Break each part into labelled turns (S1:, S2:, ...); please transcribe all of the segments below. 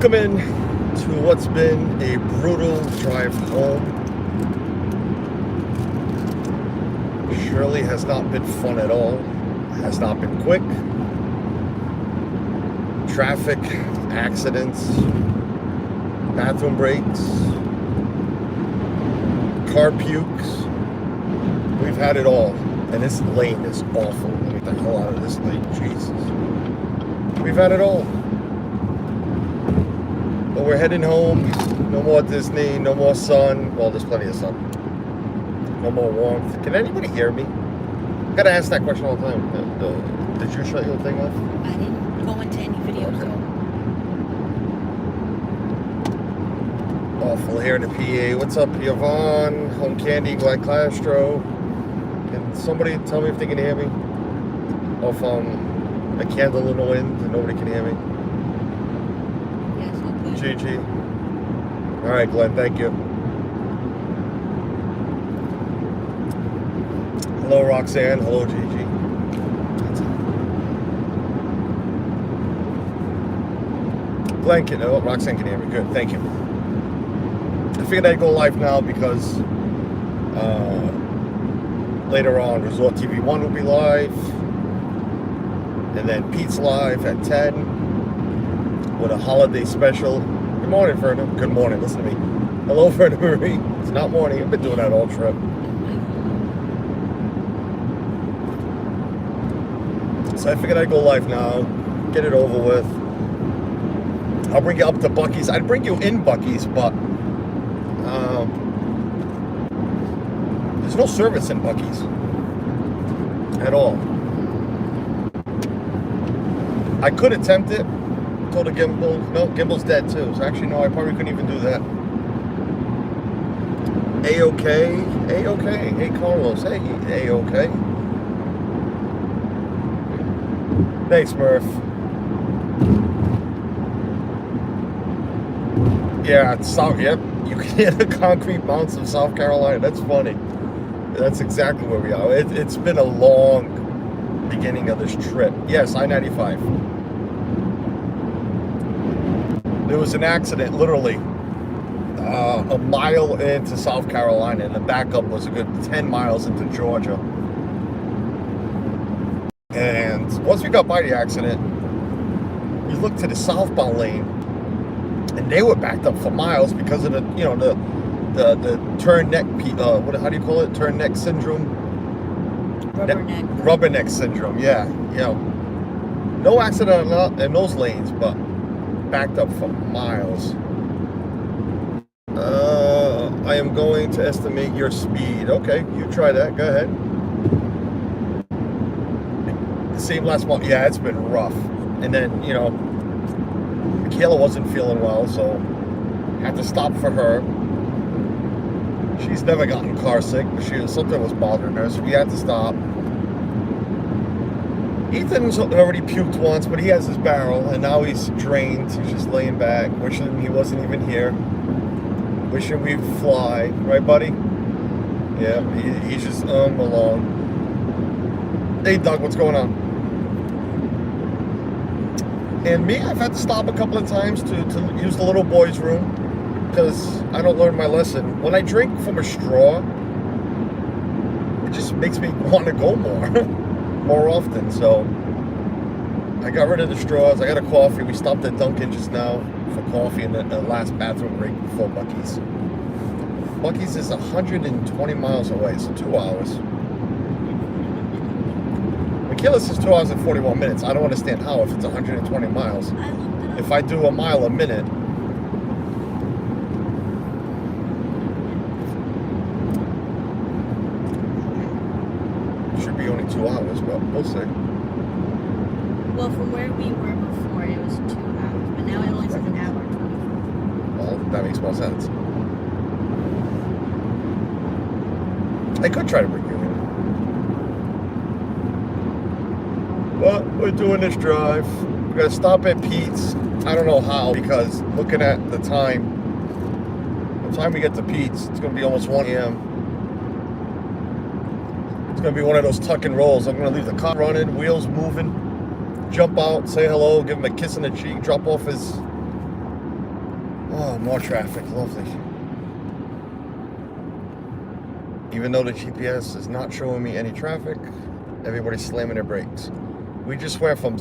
S1: Welcome in to what's been a brutal drive home. Surely has not been fun at all. Has not been quick. Traffic, accidents, bathroom breaks, car pukes. We've had it all. And this lane is awful. Let me get the hell out of this lane. Jesus. We've had it all. But we're heading home. No more Disney, no more sun. Well, there's plenty of sun. No more warmth. Can anybody hear me? I gotta ask that question all the time. Did you shut your thing off?
S2: I didn't go into any videos.
S1: Okay. Awful here in the PA. What's up, Yvonne? Home Candy, Glad Clastro. Can somebody tell me if they can hear me? Off a candle in the wind and nobody can hear me. GG. All right, Glenn, thank you. Hello, Roxanne. Hello, GG. Glenn can, oh, Roxanne can hear me. Good, thank you. I figured I'd go live now because later on, Resort TV 1 will be live. And then Pete's live at 10. With a holiday special. Good morning, Verna. Good morning. Listen to me. Hello, Verna Marie. It's not morning. I've been doing that all trip. So I figured I'd go live now. Get it over with. I'll bring you up to Buc-ee's. I'd bring you in Buc-ee's, but there's no service in Buc-ee's at all. I could attempt it. Told a gimbal. No, gimbal's dead too. So actually, no, I probably couldn't even do that. A-okay. A-okay. Hey, Carlos. Hey, A-okay. Thanks, Murph. Yeah, it's South. Yep. You can hear the concrete bounce of South Carolina. That's funny. That's exactly where we are. It's been a long beginning of this trip. Yes, I-95. There was an accident literally a mile into South Carolina, and the backup was a good 10 miles into Georgia. And once we got by the accident, we looked to the southbound lane, and they were backed up for miles because of the the turn neck. How do you call it? Turn neck syndrome. Rubberneck syndrome. Yeah, no accident in those lanes, but backed up for miles. I am going to estimate your speed. Okay, you try that. Go ahead. Same last month. Yeah, it's been rough. And then, Michaela wasn't feeling well, so had to stop for her. She's never gotten car sick, but something was bothering her, so we had to stop. Ethan's already puked once, but he has his barrel, and now he's drained. He's just laying back, wishing he wasn't even here. Wishing we'd fly. Right, buddy? Yeah, he's just along. Hey, Doug, what's going on? And me, I've had to stop a couple of times to use the little boy's room because I don't learn my lesson. When I drink from a straw, it just makes me want to go more often. So I got rid of the straws. I got a coffee. We stopped at Dunkin' just now for coffee in the last bathroom break before Buc-ee's. Buc-ee's is 120 miles away, so 2 hours. Michaelis is 2 hours and 41 minutes. I don't understand how if it's 120 miles. If I do a mile a minute, it should be only 2 hours, but we'll see.
S2: Well, from where we were before, it was 2 hours, but now it only says an hour.
S1: Well, that makes more sense. I could try to bring you in. But we're doing this drive. We're going to stop at Pete's. I don't know how, because looking at the time we get to Pete's, it's going to be almost 1 a.m. It's going to be one of those tuck and rolls. I'm going to leave the car running, wheels moving, jump out, say hello, give him a kiss on the cheek, drop off his Oh, more traffic. Lovely. Even though the GPS is not showing me any traffic, everybody's slamming their brakes. We just went from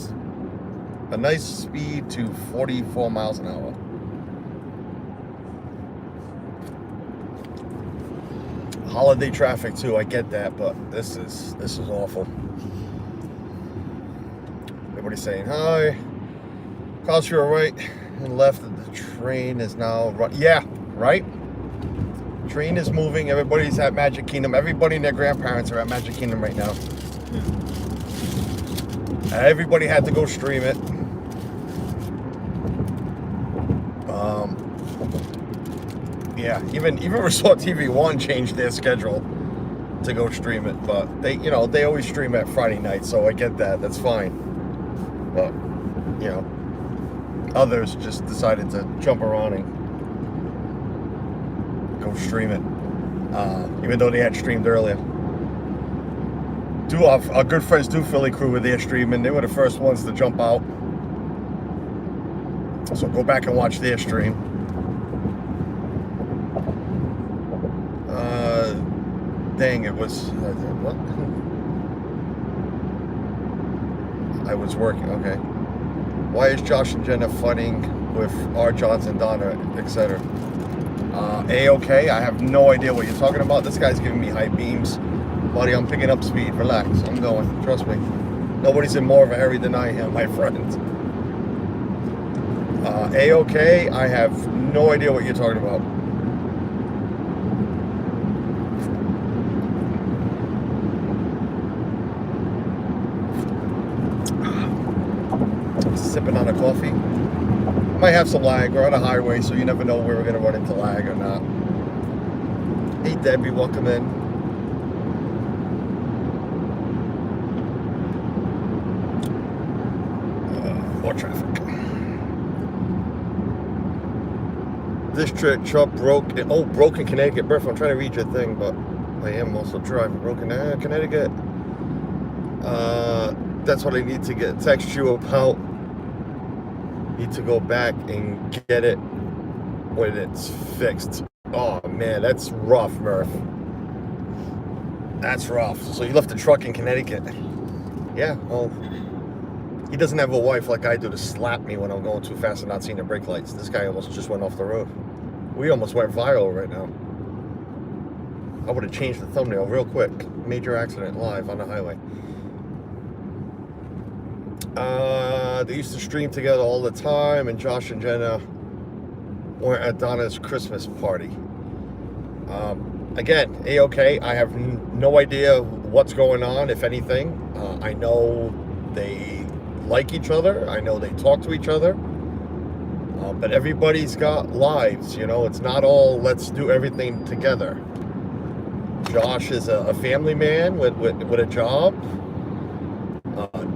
S1: a nice speed to 44 miles an hour. Holiday traffic too, I get that, but this is awful. Everybody's saying hi. Cars to your right and left. The train is now run. Yeah, right. Train is moving. Everybody's at Magic Kingdom. Everybody and their grandparents are at Magic Kingdom right now. Everybody had to go stream it. Yeah, even Resort TV 1 changed their schedule to go stream it, but they always stream at Friday night, so I get that. That's fine. But others just decided to jump around and go stream it, even though they had streamed earlier. Our good friends Philly Crew were there streaming. They were the first ones to jump out. So go back and watch their stream. Dang, it was what? I was working. Okay. Why is Josh and Jenna fighting with R. Johnson, Donna, etc.? A-okay. I have no idea what you're talking about. This guy's giving me high beams. Buddy, I'm picking up speed. Relax. I'm going. Trust me. Nobody's in more of a hurry than I am, my friend. A-okay. I have no idea what you're talking about. Sipping on a coffee. Might have some lag. We're on a highway, so you never know where we're going to run into lag or not. Hey, Debbie, welcome in. More traffic. This truck broke in Connecticut. Bertha, I'm trying to read your thing, but I am also driving. Broken Connecticut. That's what I need to text you about. Need to go back and get it when it's fixed. Oh man, that's rough, Murph. That's rough. So you left the truck in Connecticut. Yeah, well, he doesn't have a wife like I do to slap me when I'm going too fast and not seeing the brake lights. This guy almost just went off the road. We almost went viral right now. I would have changed the thumbnail real quick. Major accident live on the highway. They used to stream together all the time, and Josh and Jenna were at Donna's Christmas party. Again, A-okay. I have no idea what's going on, if anything. I know they like each other. I know they talk to each other. But everybody's got lives, It's not all let's do everything together. Josh is a family man with a job.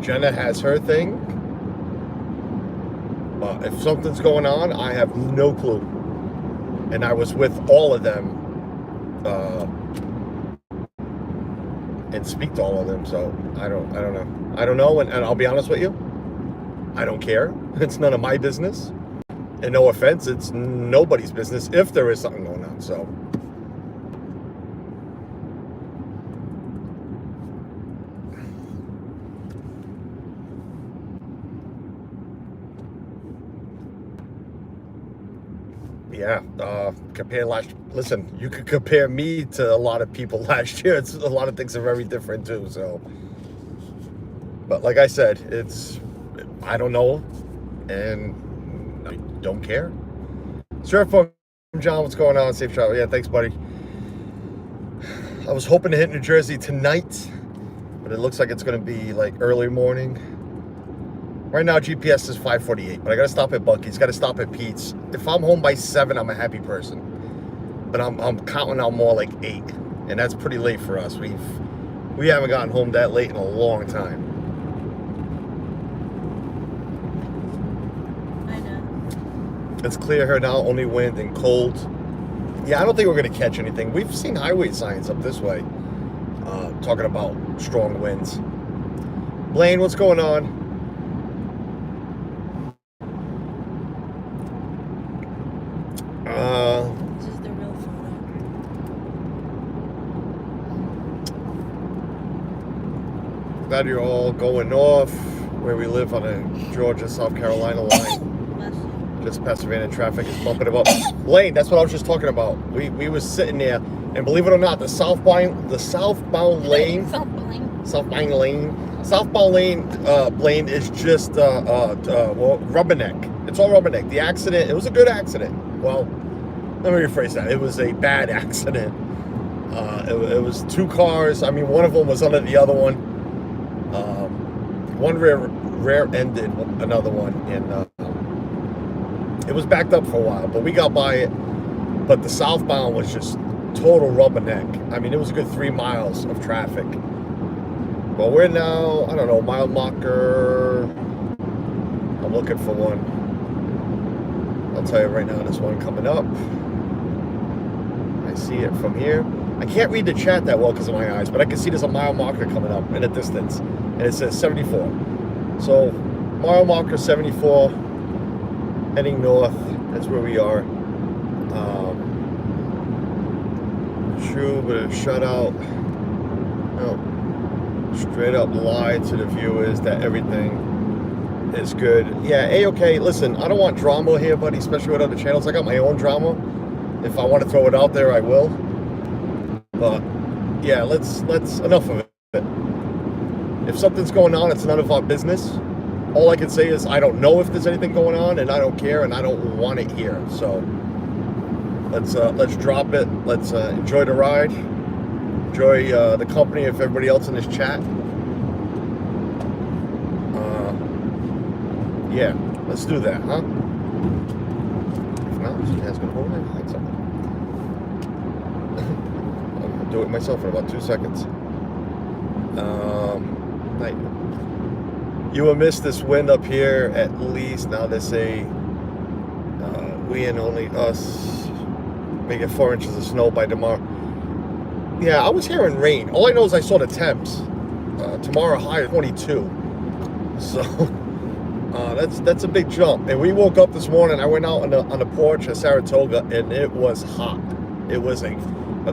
S1: Jenna has her thing. If something's going on, I have no clue. And I was with all of them and speak to all of them, so I don't know. I don't know, and I'll be honest with you, I don't care. It's none of my business. And no offense, it's nobody's business if there is something going on, so. Yeah, listen, you could compare me to a lot of people last year. A lot of things are very different too, so. But like I said, I don't know, and I don't care. Surf from John, what's going on? Safe travel. Yeah, thanks, buddy. I was hoping to hit New Jersey tonight, but it looks like it's going to be like early morning. Right now, GPS is 5:48, but I got to stop at Buc-ee's, got to stop at Pete's. If I'm home by 7, I'm a happy person. But I'm counting out more like 8, and that's pretty late for us. We haven't gotten home that late in a long time.
S2: I know.
S1: It's clear here now, only wind and cold. Yeah, I don't think we're going to catch anything. We've seen highway signs up this way talking about strong winds. Blaine, what's going on?
S2: This is the real photo.
S1: Glad you're all going north where we live on the Georgia-South Carolina line. Just past Savannah, traffic is bumping them up. Lane, that's what I was just talking about. We was sitting there, and believe it or not, the southbound lane, Blaine is just rubberneck. It's all rubberneck. The accident, it was a good accident. Well, let me rephrase that. It was a bad accident. It was two cars. I mean, one of them was under the other one. One rear-ended another one, and it was backed up for a while, but we got by it. But the southbound was just total rubberneck. I mean, it was a good 3 miles of traffic. But we're now, I don't know, mile marker. I'm looking for one. I'll tell you right now, there's one coming up. I see it from here. I can't read the chat that well because of my eyes, but I can see there's a mile marker coming up in the distance. And it says 74. So, mile marker 74. Heading north, that's where we are. True, but a shutout. No, straight up lie to the viewers that everything is good. Yeah, A-okay. Listen, I don't want drama here, buddy, especially with other channels. I got my own drama. If I want to throw it out there, I will. But yeah, let's enough of it. If something's going on, it's none of our business. All I can say is I don't know if there's anything going on, and I don't care, and I don't want it here. So let's drop it. Let's enjoy the ride. Enjoy the company of everybody else in this chat. Yeah, let's do that, huh? If not, she has gonna hold it like something. I'll do it myself in about 2 seconds. You will miss this wind up here at least. Now they say we and only us may get 4 inches of snow by tomorrow. Yeah, I was hearing rain. All I know is I saw the temps. Tomorrow high of 22. So that's a big jump. And we woke up this morning. I went out on the porch at Saratoga, and it was hot. It was a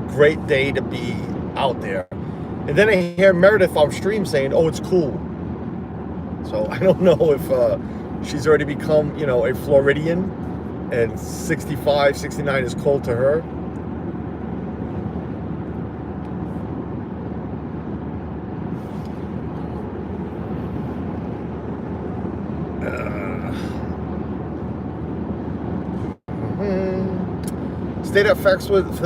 S1: great day to be out there. And then I hear Meredith on stream saying, "Oh, it's cool." So I don't know if she's already become, you know, a Floridian, and 65, 69 is cold to her. Stayed at Foxwoods.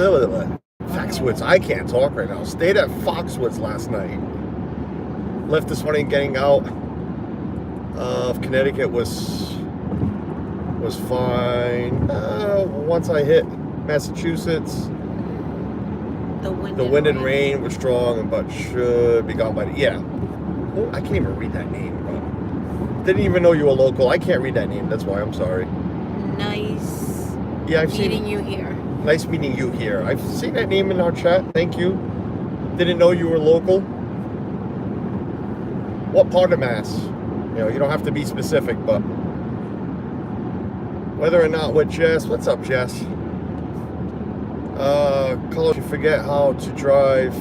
S1: I can't talk right now. Stayed at Foxwoods last night. Left this morning getting out of Connecticut was fine. Once I hit Massachusetts, the wind and rain was strong, but should be gone by the, yeah. Oh, I can't even read that name, bro. Didn't even know you were local. I can't read that name. That's why I'm sorry.
S2: Nice.
S1: Yeah, I've
S2: meeting you here.
S1: Nice meeting you here. I've seen that name in our chat. Thank you. Didn't know you were local. What part of Mass? You know, you don't have to be specific, but whether or not with Jess. What's up, Jess? Color, you forget how to drive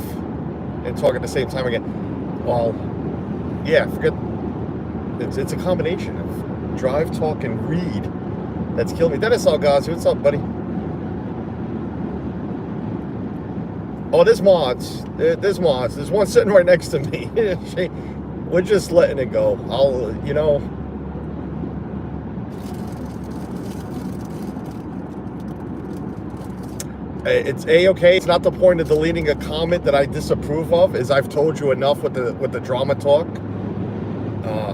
S1: and talk at the same time again. Well, yeah, forget. It's a combination of drive, talk, and read. That's killed me. Dennis Algazi, what's up, buddy? Oh, there's mods. There's mods. There's one sitting right next to me. We're just letting it go. You know. It's A-okay. It's not the point of deleting a comment that I disapprove of, as I've told you enough with the drama talk.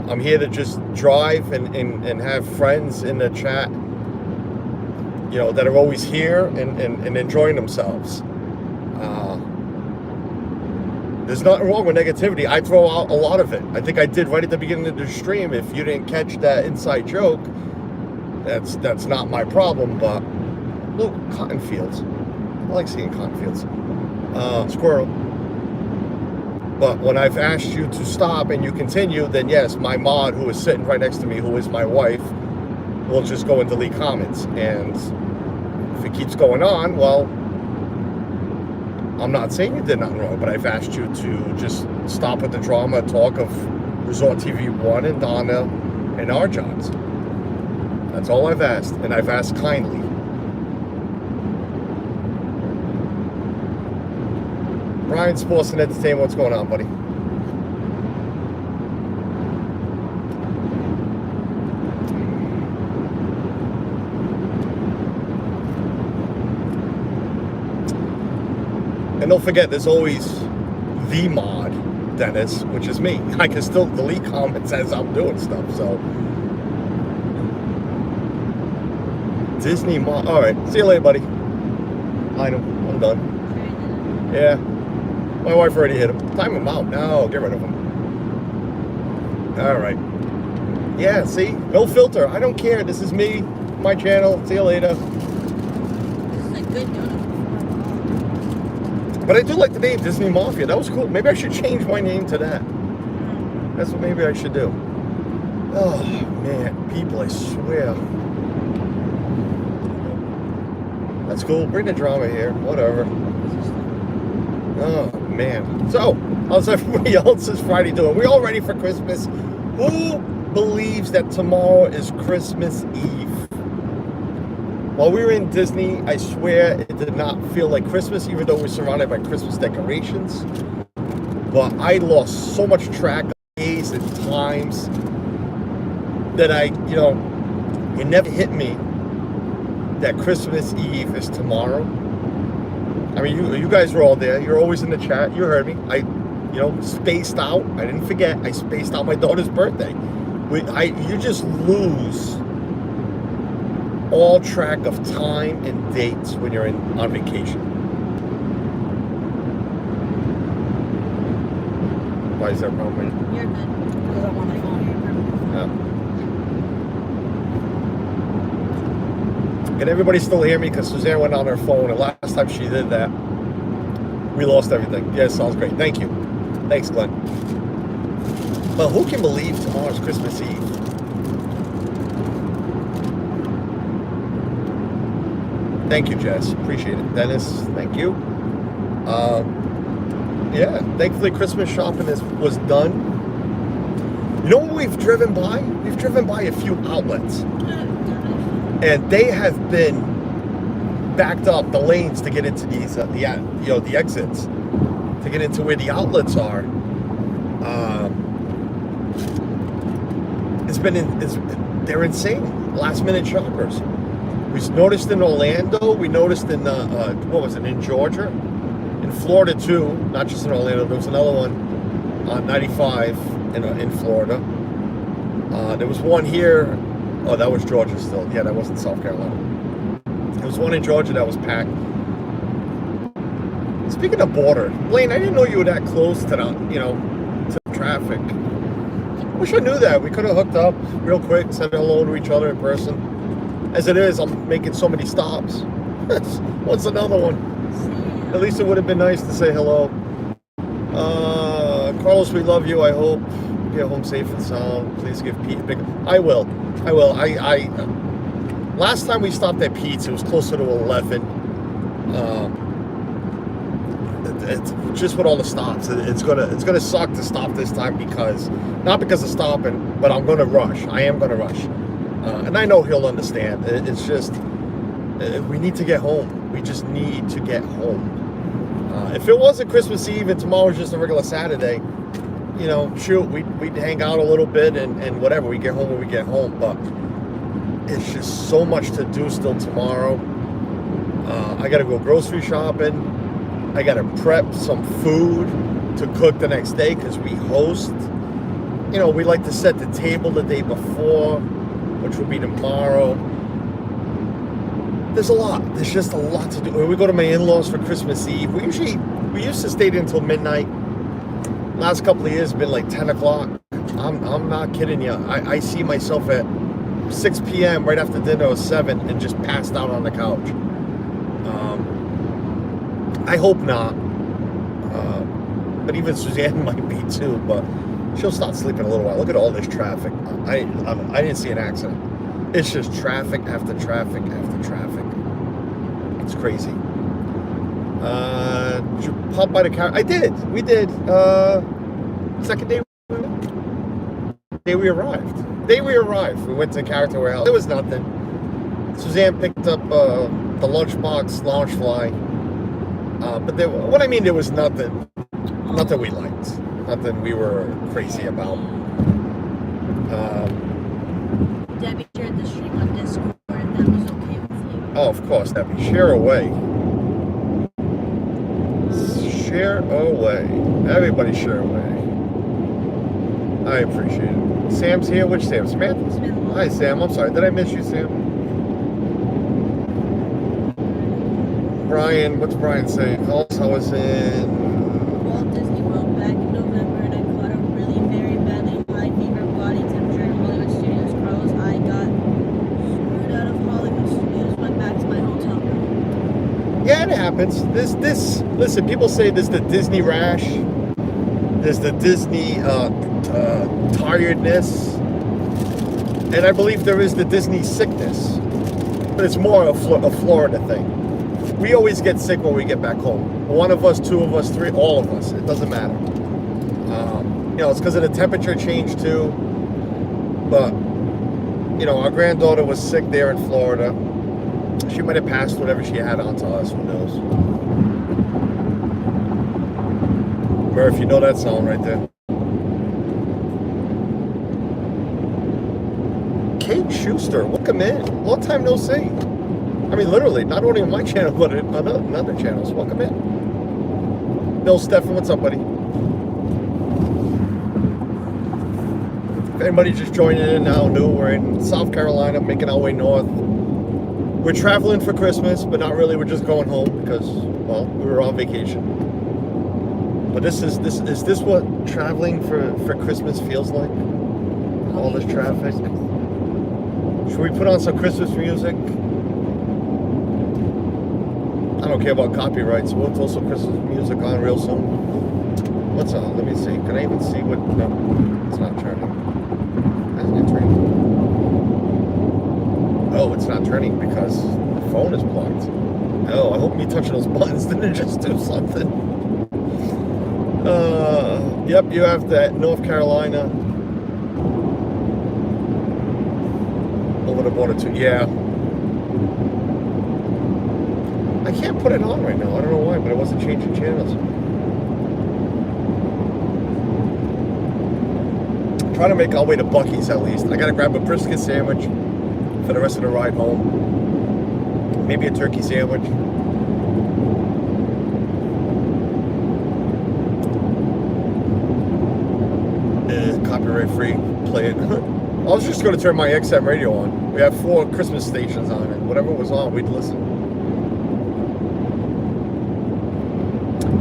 S1: I'm here to just drive and have friends in the chat, you know, that are always here and enjoying themselves. There's nothing wrong with negativity. I throw out a lot of it. I think I did right at the beginning of the stream. If you didn't catch that inside joke, that's not my problem. But look, cotton fields. I like seeing cotton fields. Squirrel. But when I've asked you to stop and you continue, then yes, my mod, who is sitting right next to me, who is my wife, will just go and delete comments. And if it keeps going on, well, I'm not saying you did nothing wrong, but I've asked you to just stop with the drama, talk of Resort TV 1 and Donna and our jobs. That's all I've asked, and I've asked kindly. Brian, Sports and Entertainment, what's going on, buddy? And don't forget, there's always the mod, Dennis, which is me. I can still delete comments as I'm doing stuff, so. Disney mod. All right, see you later, buddy. I know, I'm done. Yeah, my wife already hit him. Time him out. No, get rid of him. All right. Yeah, see, no filter. I don't care. This is me, my channel. See you later.
S2: This is a good donut.
S1: But I do like the name Disney Mafia. That was cool. Maybe I should change my name to that. That's what maybe I should do. Oh, man. People, I swear. That's cool. Bring the drama here. Whatever. Oh, man. So, how's everybody else's Friday doing? We all ready for Christmas? Who believes that tomorrow is Christmas Eve? While we were in Disney, I swear it did not feel like Christmas, even though we're surrounded by Christmas decorations. But I lost so much track of days and times that it never hit me that Christmas Eve is tomorrow. I mean, you guys were all there. You're always in the chat. You heard me. I spaced out. I didn't forget. I spaced out my daughter's birthday. You just lose all track of time and dates when you're on vacation. Why is that a problem?
S2: You're good. Because I'm on my phone.
S1: Yeah. Can everybody still hear me? Because Suzanne went on her phone, and last time she did that, we lost everything. Yeah, sounds great. Thank you. Thanks, Glenn. But who can believe tomorrow's Christmas Eve? Thank you, Jess. Appreciate it. Dennis, thank you. Yeah, thankfully Christmas shopping was done. You know what we've driven by? We've driven by a few outlets. And they have been backed up, the lanes to get into these, the exits, to get into where the outlets are. They're insane. Last minute shoppers. We noticed in Orlando. We noticed in in Georgia, in Florida too. Not just in Orlando. There was another one on 95 in Florida. There was one here. Oh, that was Georgia still. Yeah, that wasn't South Carolina. There was one in Georgia that was packed. Speaking of border, Blaine, I didn't know you were that close to the traffic. Wish I knew that. We could have hooked up real quick, said hello to each other in person. As it is, I'm making so many stops. What's another one? At least it would have been nice to say hello. Carlos, we love you. I hope you get home safe and sound. Please give Pete a big... I will. Last time we stopped at Pete's, it was closer to 11. It's just with all the stops, it's gonna suck to stop this time not because of stopping, but I'm gonna rush. I am gonna rush. And I know he'll understand. It's just, we need to get home. We just need to get home. If it wasn't Christmas Eve and tomorrow's just a regular Saturday, shoot, we'd hang out a little bit and whatever. We get home when we get home. But it's just so much to do still tomorrow. I got to go grocery shopping. I got to prep some food to cook the next day because we host. We like to set the table the day before, which will be tomorrow. There's a lot. There's just a lot to do. When we go to my in-laws for Christmas Eve, we used to stay there until midnight. Last couple of years have been like 10 o'clock. I'm not kidding you. I see myself at 6 p.m. right after dinner or 7 and just passed out on the couch. I hope not. But even Suzanne might be too, but she'll start sleeping a little while. Look at all this traffic. I didn't see an accident. It's just traffic after traffic after traffic. It's crazy. Did you pop by the car? I did. We did. Second day we arrived. The day we arrived, we went to Character Warehouse. There was nothing. Suzanne picked up the lunchbox lounge fly. But what I mean, there was nothing. Nothing we liked. Nothing we were crazy about.
S2: Debbie shared the stream on Discord. That was okay with you.
S1: Oh, of course, Debbie. Share away. Share away. Everybody share away. I appreciate it. Sam's here. Which Sam? Samantha? Hi, Sam. I'm sorry. Did I miss you, Sam? Brian. What's Brian saying? Also, I was in
S2: Walt Disney World back in November, and I caught a really very badly high fever, body temperature in Hollywood Studios. Carlos, I got screwed out of Hollywood Studios, went back to my hotel room.
S1: Yeah, it happens. Listen, people say there's the Disney rash, there's the Disney tiredness, and I believe there is the Disney sickness, but it's more a Florida thing. We always get sick when we get back home. One of us, two of us, three, all of us. It doesn't matter. It's because of the temperature change too. But, our granddaughter was sick there in Florida. She might have passed whatever she had on to us. Who knows? Murph, you know that song right there. Kate Schuster, welcome in. Long time no see. I mean, literally, not only on my channel, but on other channels. Welcome in. Bill Stefan, what's up, buddy? If anybody's just joining in now, new, we're in South Carolina, making our way north. We're traveling for Christmas, but not really. We're just going home because, well, we were on vacation. But is this what traveling for Christmas feels like? All this traffic. Should we put on some Christmas music? I don't care about copyrights. We'll throw some Christmas music on real soon. What's on? Let me see. Can I even see what? No, it's not turning. Isn't it turning? Oh, it's not turning because the phone is blocked. Oh, I hope me touching those buttons didn't just do something. Yep, you have that North Carolina. Over the border too. Yeah. I can't put it on right now. I don't know why, but it wasn't changing channels. I'm trying to make our way to Buc-ee's at least. I gotta grab a brisket sandwich for the rest of the ride home. Maybe a turkey sandwich. Copyright free. Play it. I was just going to turn my XM radio on. We have 4 Christmas stations on it. Whatever was on, we'd listen.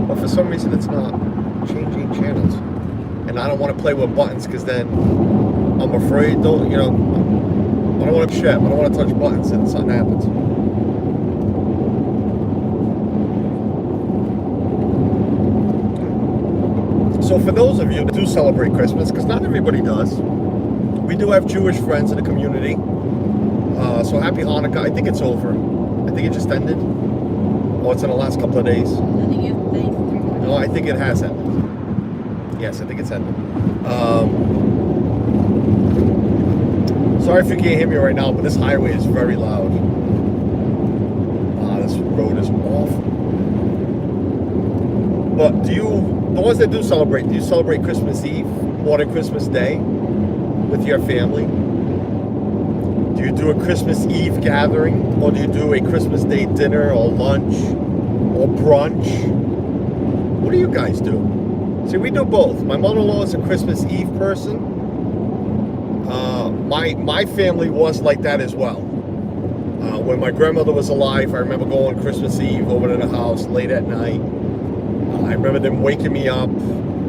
S1: But for some reason, it's not changing channels. And I don't want to play with buttons because then I'm afraid, I don't want to shit. I don't want to touch buttons and something happens. So for those of you that do celebrate Christmas, because not everybody does, we do have Jewish friends in the community. So happy Hanukkah. I think it's over. I think it just ended. Oh, it's in the last couple of days. No, I think it has ended. Yes, I think it's ended. Sorry if you can't hear me right now, but this highway is very loud. This road is awful. But the ones that do you celebrate Christmas Eve more than Christmas Day with your family? Do you do a Christmas Eve gathering, or do you do a Christmas Day dinner or lunch or brunch? What do you guys do? See, we do both. My mother-in-law is a Christmas Eve person. My family was like that as well. When my grandmother was alive, I remember going Christmas Eve over to the house late at night. I remember them waking me up.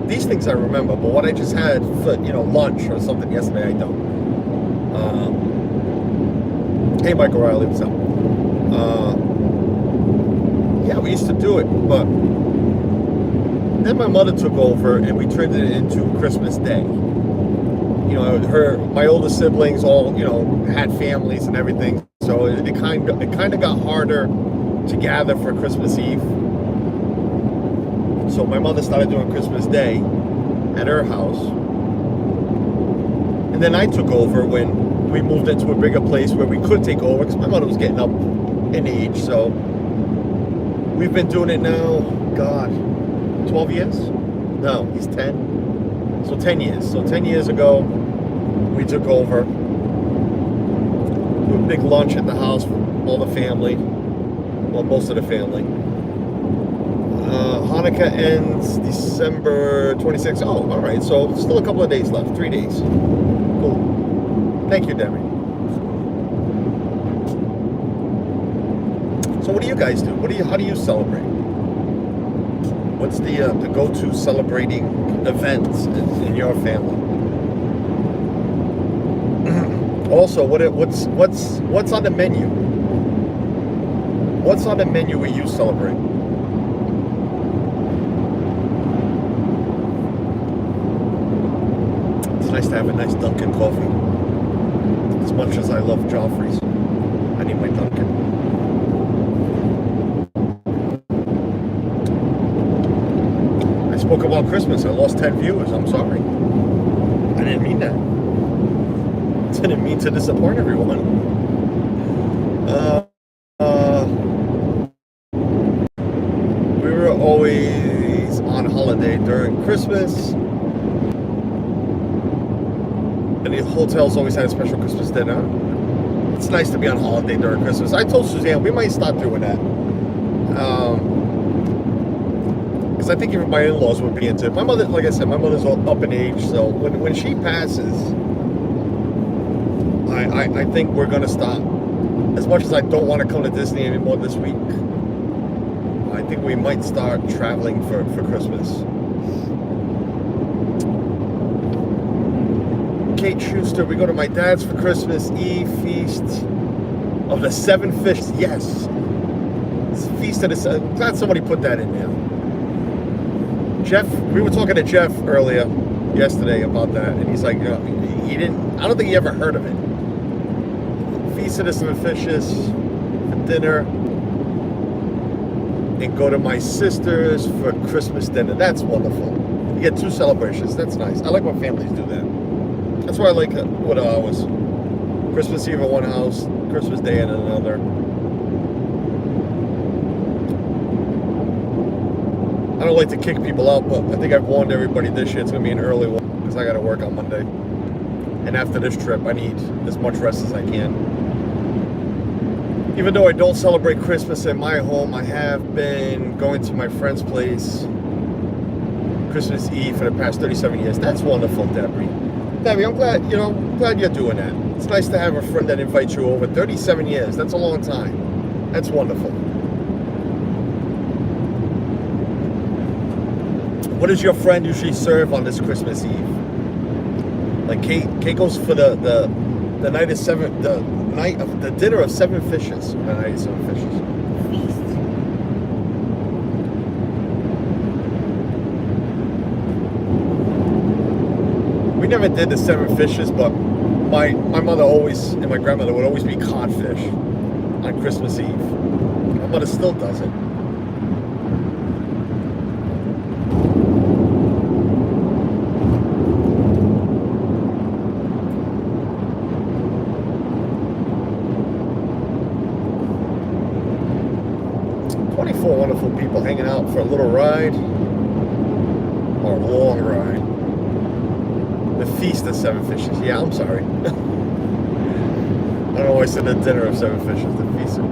S1: These things I remember, but what I just had for, lunch or something yesterday, I don't. Hey, Michael Riley, what's up? Yeah, we used to do it, but then my mother took over and we turned it into Christmas Day. My older siblings all, had families and everything, so it kind of got harder to gather for Christmas Eve. So my mother started doing Christmas Day at her house. And then I took over when we moved into a bigger place where we could take over, because my mother was getting up in age. So we've been doing it now, God, 12 years? No, he's 10. So 10 years. So 10 years ago, we took over. Do a big lunch at the house for all the family. Well, most of the family. Hanukkah ends December 26th. Oh, all right. So still a couple of days left. 3 days. Cool. Thank you, Debbie. So what do you guys do? How do you celebrate? What's the go-to celebrating events in your family? Also, what's on the menu? What's on the menu where you celebrate? It's nice to have a nice Dunkin' coffee. As much as I love Joffrey's, I need my Dunkin'. I spoke about Christmas. I lost 10 viewers. I'm sorry. I didn't mean that. Didn't mean to disappoint everyone. We were always on holiday during Christmas. And the hotels always had a special Christmas dinner. It's nice to be on holiday during Christmas. I told Suzanne we might start doing that. Because I think even my in-laws would be into it. My mother, like I said, my mother's up in age, so when she passes, I think we're gonna stop. As much as I don't want to come to Disney anymore this week, I think we might start traveling for Christmas. Kate Schuster, we go to my dad's for Christmas Eve feast of the 7 fishes. Yes, it's feast of the 7. I'm glad somebody put that in there. Jeff, we were talking to Jeff earlier yesterday about that, and he's like, he didn't. I don't think he ever heard of it. Feast of the 7 fishes for dinner, and go to my sister's for Christmas dinner. That's wonderful. You get 2 celebrations. That's nice. I like when families do that. That's why I like what was Christmas Eve at one house, Christmas Day at another. I don't like to kick people out, but I think I've warned everybody this year it's going to be an early one because I got to work on Monday. And after this trip, I need as much rest as I can. Even though I don't celebrate Christmas in my home, I have been going to my friend's place Christmas Eve for the past 37 years. That's wonderful, Debbie. Debbie, I'm glad, glad you're doing that. It's nice to have a friend that invites you over. 37 years, that's a long time. That's wonderful. What does your friend usually serve on this Christmas Eve? Like Kate goes for the night of 7, the dinner of 7 fishes. The night of 7 fishes.
S2: Feast.
S1: We never did the 7 fishes, but my mother always and my grandmother would always be codfish on Christmas Eve. My mother still does it. Wonderful people hanging out for a little ride or a long ride. The feast of 7 fishes. Yeah, I'm sorry. I don't know why I said the dinner of 7 fishes. The feast of...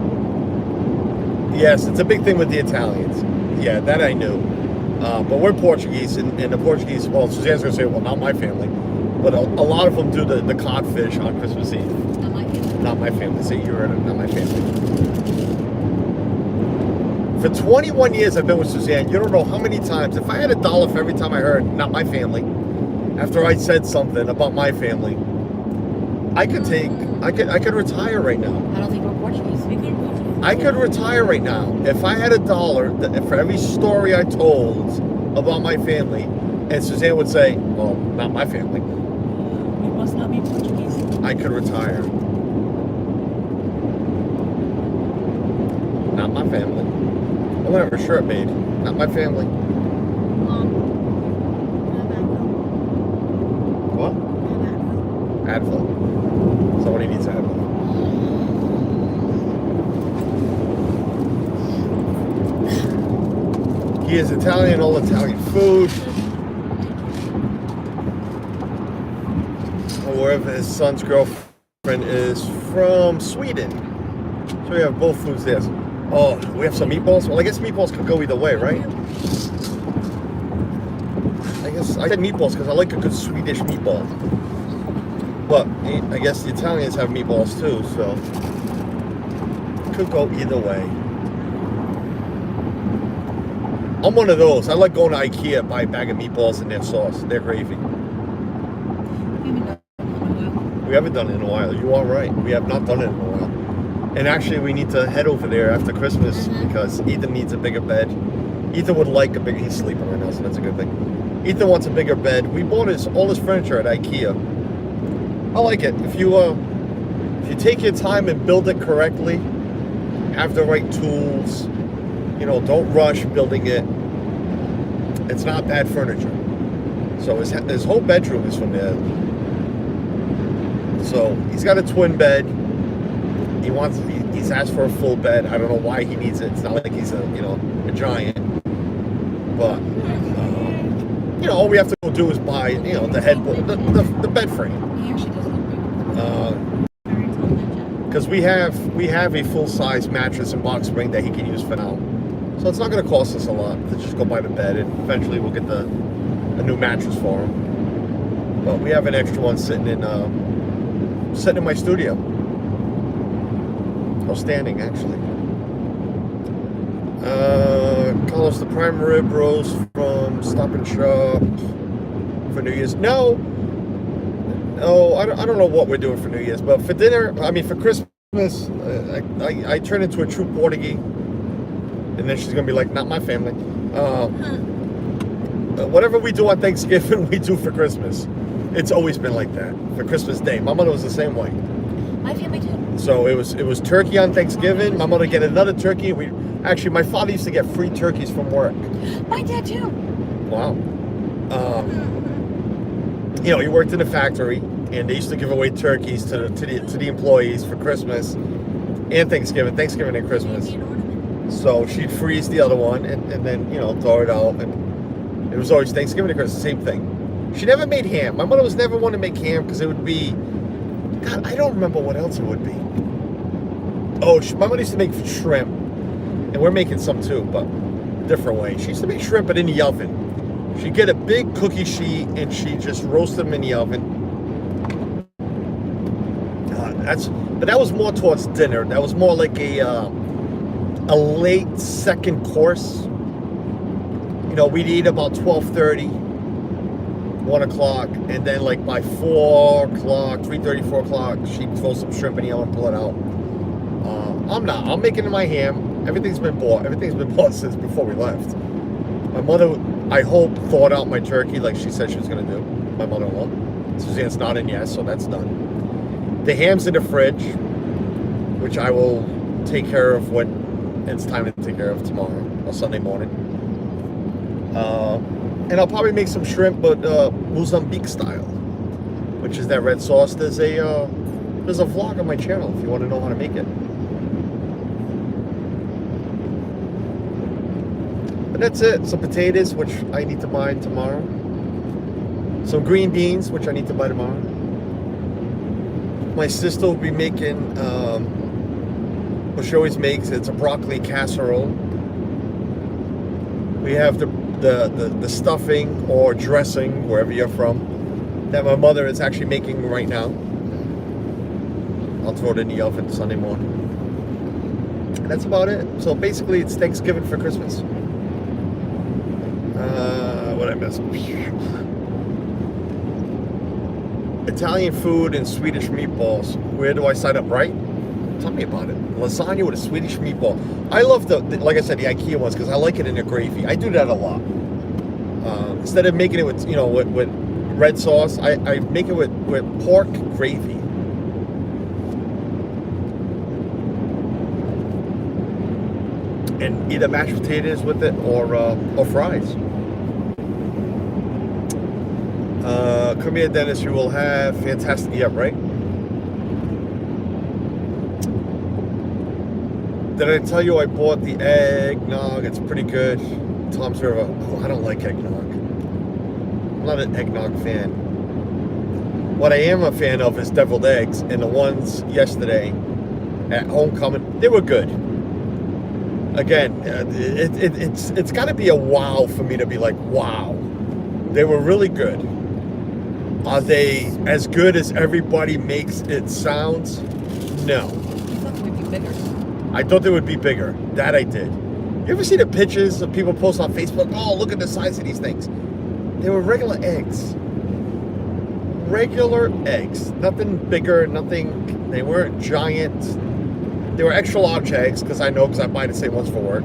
S1: Yes, it's a big thing with the Italians. Yeah, that I knew. But we're Portuguese, and the Portuguese, well, Suzanne's going to say, well, not my family, but a lot of them do the codfish on Christmas Eve.
S2: Not my family.
S1: Not my family. Say you heard it, not my family. For 21 years I've been with Suzanne. You don't know how many times. If I had $1 for every time I heard "not my family," after I said something about my family, I could retire right now.
S2: I don't think we're Portuguese.
S1: I could retire right now if I had $1 for every story I told about my family, and Suzanne would say, "Well, not my family."
S2: You must not be Portuguese.
S1: I could retire. not my family. I want to have a shirt made. Not my family. What? Advil. Somebody needs Advil. He is Italian, all Italian food. Or wherever his son's girlfriend is from Sweden. So we have both foods there. Oh, we have some meatballs? Well, I guess meatballs could go either way, right? I guess I said meatballs because I like a good Swedish meatball. But I guess the Italians have meatballs too, so it could go either way. I'm one of those. I like going to IKEA, buy a bag of meatballs and their sauce, their gravy. We haven't done it in a while. You are right. We have not done it in a while. And actually, we need to head over there after Christmas because Ethan needs a bigger bed. Ethan would like a bigger. He's sleeping right now, so that's a good thing. Ethan wants a bigger bed. We bought all his furniture at IKEA. I like it. If you take your time and build it correctly, have the right tools, don't rush building it. It's not bad furniture. So his whole bedroom is from there. So he's got a twin bed. He's asked for a full bed. I don't know why he needs it. It's not like he's a giant. But all we have to go do is buy the headboard, the bed frame.
S2: He actually doesn't look
S1: Because we have a full-size mattress and box spring that he can use for now. So it's not going to cost us a lot to just go buy the bed, and eventually we'll get a new mattress for him. But we have an extra one sitting in my studio. Or standing, actually. Carlos, the prime rib roast from Stop and Shop for New Year's. No, I don't know what we're doing for New Year's, but for dinner, for Christmas, I turn into a true Portuguese, and then she's gonna be like, not my family. Whatever we do on Thanksgiving, we do for Christmas. It's always been like that for Christmas Day. My mother was the same way.
S2: My family too.
S1: So it was turkey on Thanksgiving. My mother get another turkey. My father used to get free turkeys from work.
S2: My dad too.
S1: Wow. He worked in a factory, and they used to give away turkeys to the employees for Christmas and Thanksgiving and Christmas. So she'd freeze the other one and then throw it out, and it was always Thanksgiving and Christmas, same thing. She never made ham. My mother was never one to make ham because it would be, God, I don't remember what else it would be. Oh, my mother used to make shrimp, and we're making some too, but different way. She used to make shrimp, but in the oven. She'd get a big cookie sheet, and she'd just roast them in the oven. But that was more towards dinner. That was more like a late second course. We'd eat about 12:30, 1 o'clock, and then like by 4 o'clock, 3:30, 4 o'clock, she'd throw some shrimp in the oven, pull it out. I'm making my ham. Everything's been bought since before we left. My mother, I hope, thawed out my turkey like she said she was going to do. My mother-in-law. Suzanne's nodding yes, so that's done. The ham's in the fridge, which I will take care of when it's time to take care of tomorrow or Sunday morning. And I'll probably make some shrimp, but Mozambique style, which is that red sauce. There's a vlog on my channel if you want to know how to make it. But that's it. Some potatoes, which I need to buy tomorrow. Some green beans, which I need to buy tomorrow. My sister will be making what she always makes. It's a broccoli casserole. We have the stuffing or dressing, wherever you're from, that my mother is actually making right now. I'll throw it in the oven Sunday morning. And that's about it. So basically, it's Thanksgiving for Christmas. What I missed? Italian food and Swedish meatballs. Where do I sign up, right? Tell me about it. Lasagna with a Swedish meatball. I love like I said, the IKEA ones because I like it in a gravy. I do that a lot. Instead of making it with with red sauce, I make it with pork gravy. and either mashed potatoes with it or fries. Come here, Dennis. You will have fantastic. Yeah, right. Did I tell you I bought the eggnog? It's pretty good. Tom's River. Oh, I don't like eggnog. I'm not an eggnog fan. What I am a fan of is deviled eggs, and the ones yesterday at Homecoming, they were good. Again, it's got to be a wow for me to be like, wow. They were really good. Are they as good as everybody makes it sounds? No.
S2: You thought they would be bigger.
S1: I thought they would be bigger. That I did. You ever see the pictures of people post on Facebook? Oh, look at the size of these things. They were regular eggs. Regular eggs. Nothing bigger, nothing. They weren't giant. They were extra large eggs, because I buy the same ones for work.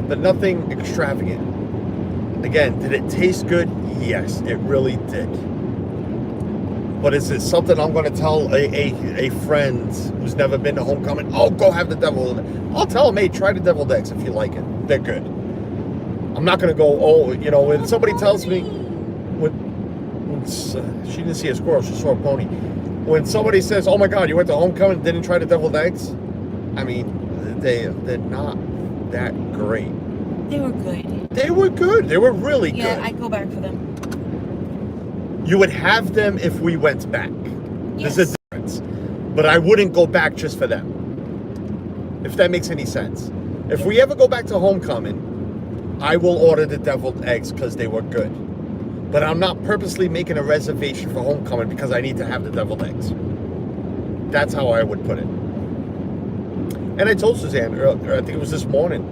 S1: But nothing extravagant. Again, did it taste good? Yes, it really did. But is it something I'm going to tell a friend who's never been to Homecoming? Oh, go have the deviled eggs. I'll tell them, hey, try the deviled eggs if you like it. They're good. I'm not going to go, oh, when somebody tells me, she didn't see a squirrel, she saw a pony. When somebody says, oh my God, you went to Homecoming and didn't try the deviled eggs? I mean, they're not that great.
S2: They were good.
S1: They were good. They were really good.
S2: Yeah, I'd go back for them.
S1: You would have them if we went back.
S2: Yes.
S1: There's a difference. But I wouldn't go back just for them. If that makes any sense. If we ever go back to Homecoming, I will order the deviled eggs because they were good. But I'm not purposely making a reservation for Homecoming because I need to have the deviled eggs. That's how I would put it. And I told Suzanne earlier, I think it was this morning,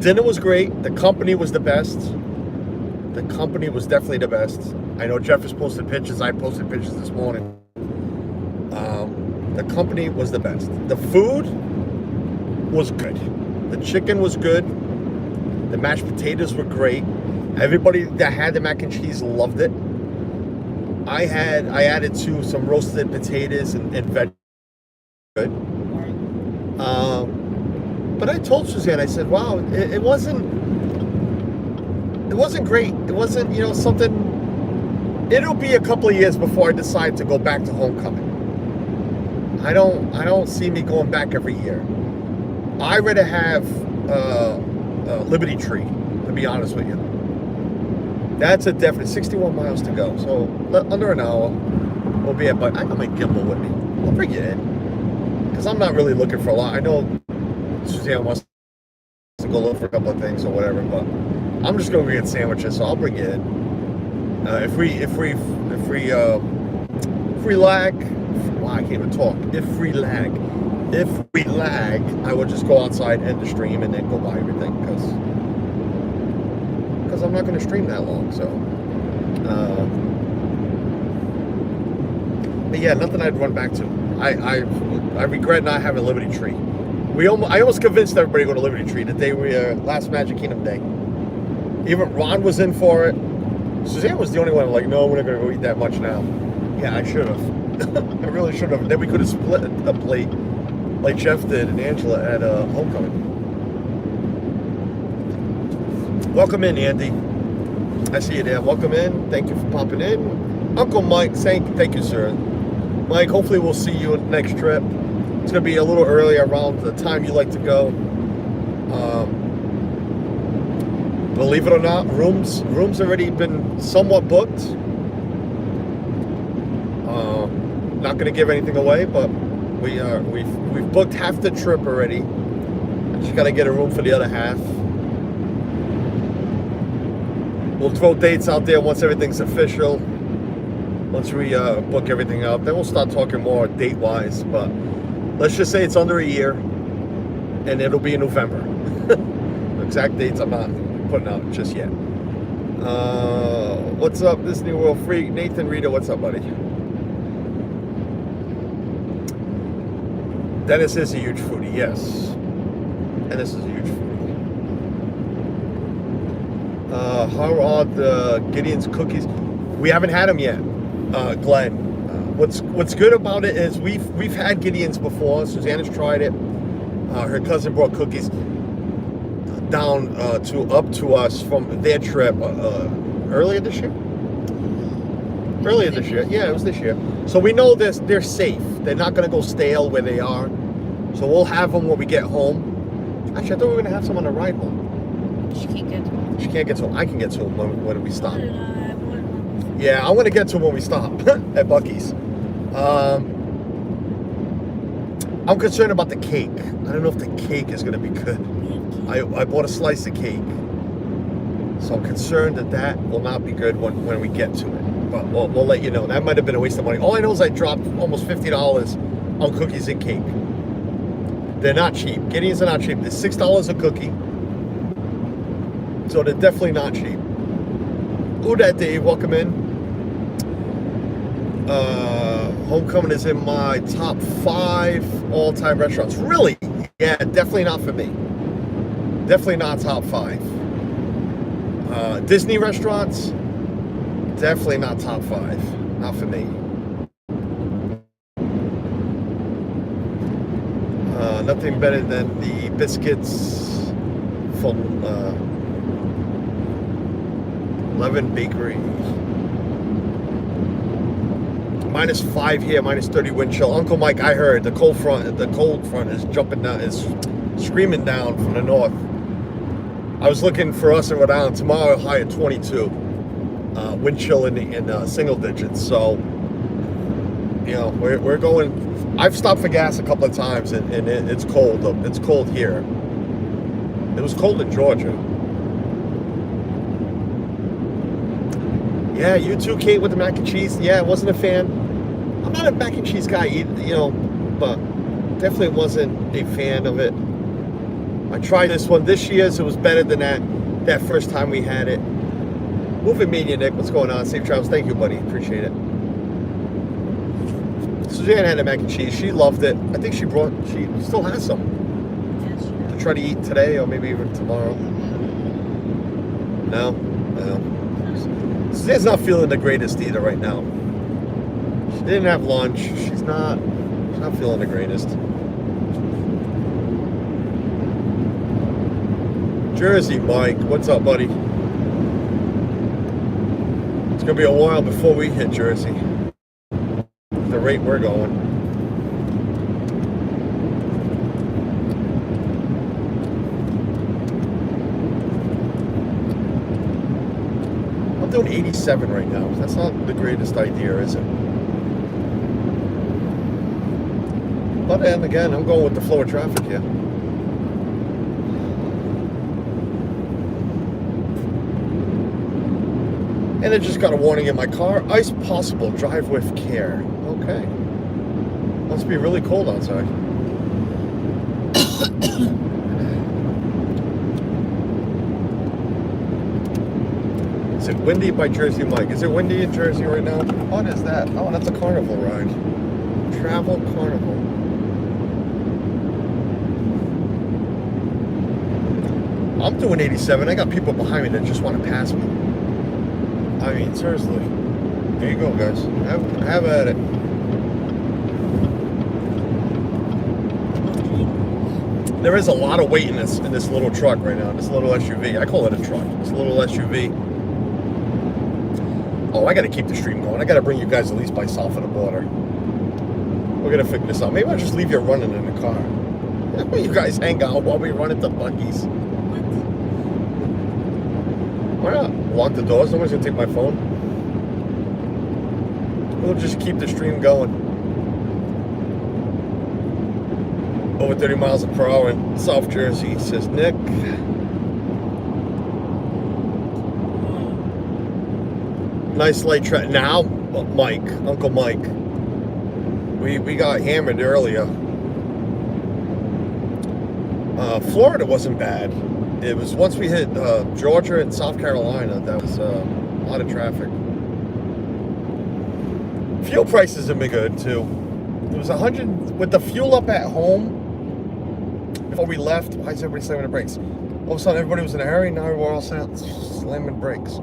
S1: dinner was great. The company was the best. The company was definitely the best. I know Jeff has posted pictures. I posted pictures this morning. The company was the best. The food was good. The chicken was good. The mashed potatoes were great. Everybody that had the mac and cheese loved it. I added to some roasted potatoes and veg. Good. But I told Suzanne, I said, wow, it wasn't great. It wasn't, something. It'll be a couple of years before I decide to go back to Homecoming. I don't see me going back every year. I'd rather have Liberty Tree, to be honest with you. That's a definite 61 miles to go. So under an hour, we'll be at, but I got my gimbal with me. I'll bring you in. Because I'm not really looking for a lot. I know Suzanne wants to go look for a couple of things or whatever, but I'm just going to get sandwiches, so I'll bring you in. If we lag, wow, I can't even talk. If we lag, I would just go outside, end the stream, and then go buy everything, because I'm not going to stream that long. So, but yeah, nothing I'd run back to. I regret not having Liberty Tree. I almost convinced everybody to go to Liberty Tree the day we last Magic Kingdom day. Even Ron was in for it. Suzanne was the only one like, no, we're not going to go eat that much now. Yeah, I should have. I really should have. Then we could have split a plate like Jeff did and Angela at Homecoming. Welcome in, Andy. I see you there. Welcome in. Thank you for popping in. Uncle Mike, thank you, sir. Mike, hopefully we'll see you on the next trip. It's going to be a little early around the time you like to go. Believe it or not, rooms already been somewhat booked. Not going to give anything away, but we've booked half the trip already. Just got to get a room for the other half. We'll throw dates out there once everything's official. Once we book everything out, then we'll start talking more date-wise. But let's just say it's under a year, and it'll be in November. Exact dates I'm not putting out just yet. What's up, Disney World Freak? Nathan Rita, what's up, buddy? Dennis is a huge foodie, yes. Dennis is a huge foodie. How are the Gideon's cookies? We haven't had them yet, Glenn. What's good about it is we've had Gideon's before. Susanna's tried it. Her cousin brought cookies down up to us from their trip earlier this year. Earlier this year, yeah, it was this year. So we know they're safe. They're not gonna go stale where they are. So we'll have them when we get home. Actually, I thought we were gonna have some on the ride home.
S2: She can't get to him.
S1: She can't get to them. I can get to them when we stop.
S2: So did I.
S1: Yeah, I want to get to them when we stop at Buc-ee's. I'm concerned about the cake. I don't know if the cake is going to be good. I bought a slice of cake. So I'm concerned that will not be good when we get to it. But we'll let you know. That might have been a waste of money. All I know is I dropped almost $50 on cookies and cake. They're not cheap. Gideon's are not cheap. They're $6 a cookie. So they're definitely not cheap. Ooh, that Dave, welcome in. Homecoming is in my top 5 all-time restaurants. Really? Yeah, definitely not for me. Definitely not top 5. Disney restaurants? Definitely not top 5. Not for me. Nothing better than the biscuits from 11 Bakery. -5 here, -30 wind chill. Uncle Mike, I heard the cold front is jumping down, is screaming down from the north. I was looking for us in Rhode Island tomorrow, high at 22. Wind chill in single digits. So, you know, we're going. I've stopped for gas a couple of times, and it's cold. It's cold here. It was cold in Georgia. Yeah, you too, Kate, with the mac and cheese. Yeah, I wasn't a fan. I'm not a mac and cheese guy either, you know, but definitely wasn't a fan of it. I tried this one this year, so it was better than that first time we had it. Moving Media, Nick, what's going on? Safe travels. Thank you, buddy. Appreciate it. Suzanne had a mac and cheese. She loved it. I think she still has some.
S2: Yes, she
S1: To try to eat today or maybe even tomorrow. No? No. Suzanne's not feeling the greatest either right now. She didn't have lunch. She's not feeling the greatest. Jersey Mike, what's up, buddy? It's gonna be a while before we hit Jersey. The rate we're going. I'm doing 87 right now. That's not the greatest idea, is it? But then again, I'm going with the flow of traffic here. And I just got a warning in my car. Ice possible. Drive with care. Okay. Must be really cold outside. Is it windy by Jersey Mike? Is it windy in Jersey right now? What is that? Oh, that's a carnival ride. Travel Carnival. I'm doing 87. I got people behind me that just want to pass me. I mean, seriously. There you go, guys. Have at it. There is a lot of weight in this little truck right now. This little SUV. I call it a truck. This little SUV. Oh, I got to keep the stream going. I got to bring you guys at least by south of the border. We're gonna figure this out. Maybe I'll just leave you running in the car. You guys hang out while we run into Buc-ee's. Why not? Lock the doors. Nobody's gonna take my phone. We'll just keep the stream going. Over 30 miles per hour in South Jersey, says Nick. Nice light track. Now, Mike, Uncle Mike. We got hammered earlier. Florida wasn't bad. It was once we hit Georgia and South Carolina, that was a lot of traffic. Fuel prices have been good too. It was 100 with the fuel up at home. Before we left, why is everybody slamming the brakes? All of a sudden, everybody was in a hurry. Now we're all slamming brakes.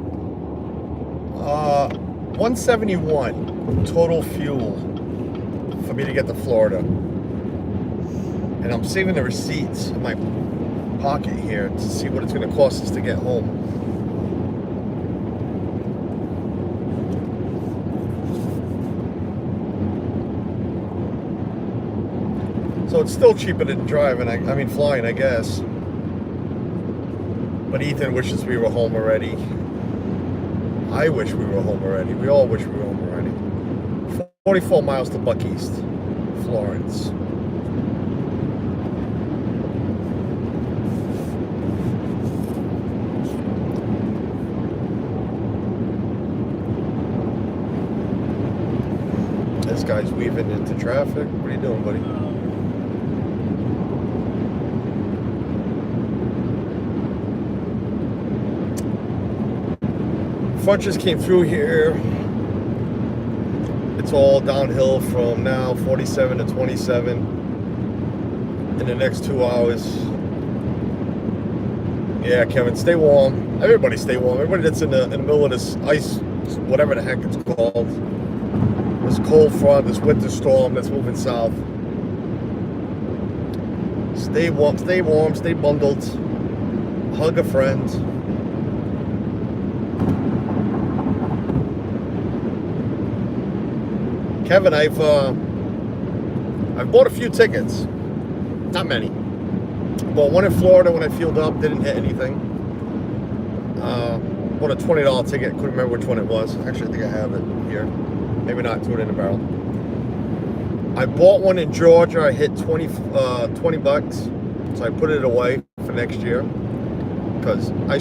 S1: 171 total fuel for me to get to Florida. And I'm saving the receipts in my pocket here to see what it's going to cost us to get home. So it's still cheaper than driving, I mean flying, I guess. But Ethan wishes we were home already. I wish we were home already. We all wish we were home already. 44 miles to Buck East, Florence. This guy's weaving into traffic. What are you doing, buddy? Front just came through here. It's all downhill from now 47 to 27 in the next 2 hours. Yeah, Kevin, stay warm. Everybody stay warm. Everybody that's in the middle of this ice, whatever the heck it's called, this cold front, this winter storm that's moving south. Stay warm, stay bundled. Hug a friend. Kevin, I've bought a few tickets. Not many. Bought one in Florida when I fueled up, didn't hit anything. Bought a $20 ticket, couldn't remember which one it was. Actually, I think I have it here. Maybe not, threw it in the barrel. I bought one in Georgia, I hit 20 bucks. So I put it away for next year. Because I